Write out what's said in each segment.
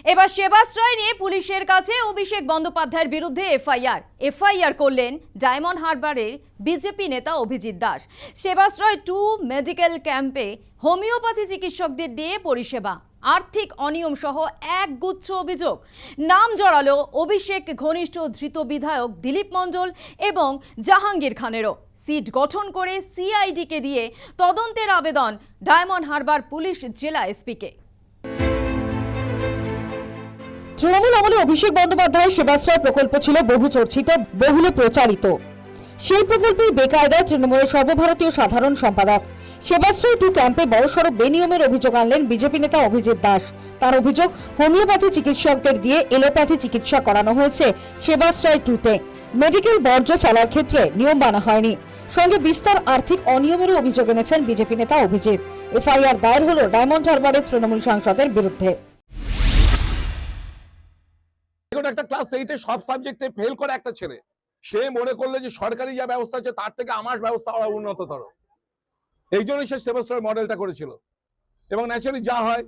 এবার সেবাশ্রয় নিয়ে পুলিশের কাছে অভিষেক বন্দ্যোপাধ্যায়ের বিরুদ্ধে এফআইআর করলেন ডায়মন্ড হারবারের বিজেপি নেতা অভিজিৎ দাস। সেবাশ্রয় 2 মেডিকেল ক্যাম্পে হোমিওপ্যাথি চিকিৎসকদের দিয়ে পরিষেবা, আর্থিক অনিয়ম সহ একগুচ্ছ অভিযোগ। নাম জড়ালো অভিষেক ঘনিষ্ঠ ধৃত বিধায়ক দিলীপ মণ্ডল এবং জাহাঙ্গীর খানেরও। সিট গঠন করে সিআইডিকে দিয়ে তদন্তের আবেদন ডায়মন্ড হারবার পুলিশ জেলা এসপিকে। তৃণমূল আমলে অভিষেক বন্দ্যোপাধ্যায়ের সেবাশ্রয় প্রকল্প ছিল বহু চর্চিত, বহুলে প্রচারিত। সেই প্রকল্পেই বেকায়দায় তৃণমূলের সর্বভারতীয় সাধারণ সম্পাদক। সেবাশ্রয় 2 ক্যাম্পে বড়সড় বেনিয়মের অভিযোগ আনলেন বিজেপি নেতা অভিজিৎ দাস। তার অভিযোগ, হোমিওপ্যাথি চিকিৎসকদের দিয়ে এলোপ্যাথি চিকিৎসা করানো হয়েছে সেবাশ্রয় 2-তে। মেডিকেল বর্জ্য ফেলার ক্ষেত্রে নিয়ম মানা হয়নি। সঙ্গে বিস্তর আর্থিক অনিয়মেরও অভিযোগ এনেছেন বিজেপি নেতা অভিজিৎ। এফআইআর দায়ের হলো ডায়মন্ড হারবারের তৃণমূল সাংসদের বিরুদ্ধে। একটা ক্লাস 8-এ সব সাবজেক্টে ফেল করে একটা ছেলে, সে মনে করলে যে সরকারি যা ব্যবস্থা আছে তার থেকে আমার ব্যবস্থা উন্নততর। এই জন্যই সে সেবাশ্রয় মডেলটা করেছিল। এবং ন্যাচারালি যা হয়,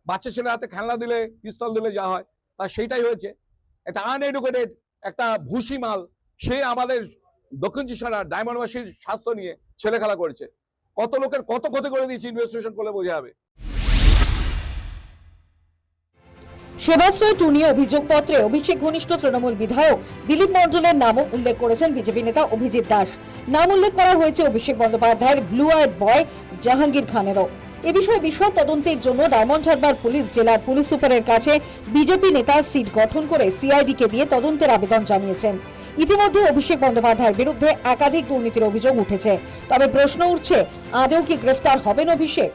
বাচ্চা ছেলে হাতে খেলনা দিলে, পিস্তল দিলে যা হয়, তা সেইটাই হয়েছে। একটা আনএডুকেটেড একটা ভুসি মাল, সে আমাদের দক্ষিণ চব্বিশ ডায়মন্ডবাসীর স্বাস্থ্য নিয়ে ছেলে খেলা করেছে। কত লোকের কত ক্ষতি করে দিয়েছে, ইনভেস্টিগেশন করলে বোঝা যাবে। সেবাশ্রয় 2 নিয়ে অভিযোগপত্রে অভিষেক ঘনিষ্ঠ তৃণমূল বিধায়ক দিলীপ মণ্ডলের নামও উল্লেখ করেছেন বিজেপি নেতা অভিজিৎ দাস। নাম উল্লেখ করা হয়েছে অভিষেক বন্দ্যোপাধ্যায়ের ব্লু আইড বয় জাহাঙ্গীর খানেরও। এ বিষয়ে বিশদ তদন্তের জন্য ডায়মন্ড হারবার পুলিশ জেলার পুলিশ সুপারের কাছে বিজেপি নেতা সিট গঠন করে সিআইডিকে দিয়ে তদন্তের আবেদন জানিয়েছেন। ইতিমধ্যে অভিষেক বন্দ্যোপাধ্যায়ের বিরুদ্ধে একাধিক দুর্নীতির অভিযোগ উঠেছে। তবে প্রশ্ন উঠছে, আদৌ কি গ্রেফতার হবেন অভিষেক?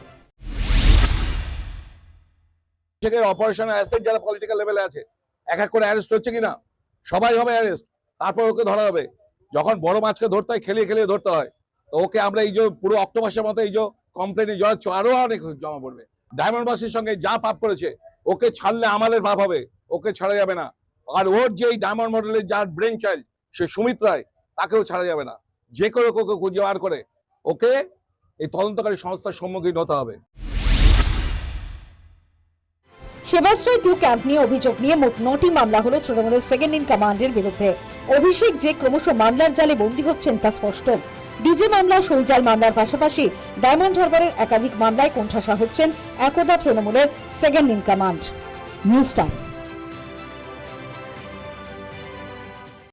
অপারেশন অ্যাসেট যারা পলিটিক্যাল লেভেলে আছে, এক এক করে অ্যারেস্ট হচ্ছে কিনা? সবাই হবে অ্যারেস্ট, তারপর ওকে ধরা হবে। যখন বড় মাছকে ধরতে হয়, খেলিয়ে খেলিয়ে ধরতে হয়, তো ওকে আমরা এই যে পুরো অক্টোপাসের মতো এই যে কমপ্লেনে জড়াচ্ছ, আরো অনেক জমা পড়বে। ডায়মন্ডবাসীর সঙ্গে যা পাপ করেছে, ওকে ছাড়লে আমাদের পাপ হবে, ওকে ছাড়া যাবে না। আর ওর যে এই ডায়মন্ড মডেলের যার ব্রেন চাইল্ড, সে সুমিত রায়, তাকেও ছাড়া যাবে না। যে করে ওকে খুঁজে বার করে ওকে এই তদন্তকারী সংস্থার সম্মুখীন হতে হবে। সেবাশ্রয় 2 ক্যাম্প নিয়ে অভিযোগ নিয়ে মোট 9টি মামলা হলো তৃণমূলের সেকেন্ড ইন কমান্ডের বিরুদ্ধে। অভিষেক যে ক্রমশ মামলার জালে বন্দী হচ্ছেন তা স্পষ্ট। ডিজে মামলা, সইজাল মামলার পাশাপাশি ডায়মন্ড হারবারের একাধিক মামলায় কোণঠাসা হচ্ছেন একদা তৃণমূলের second in command. News time.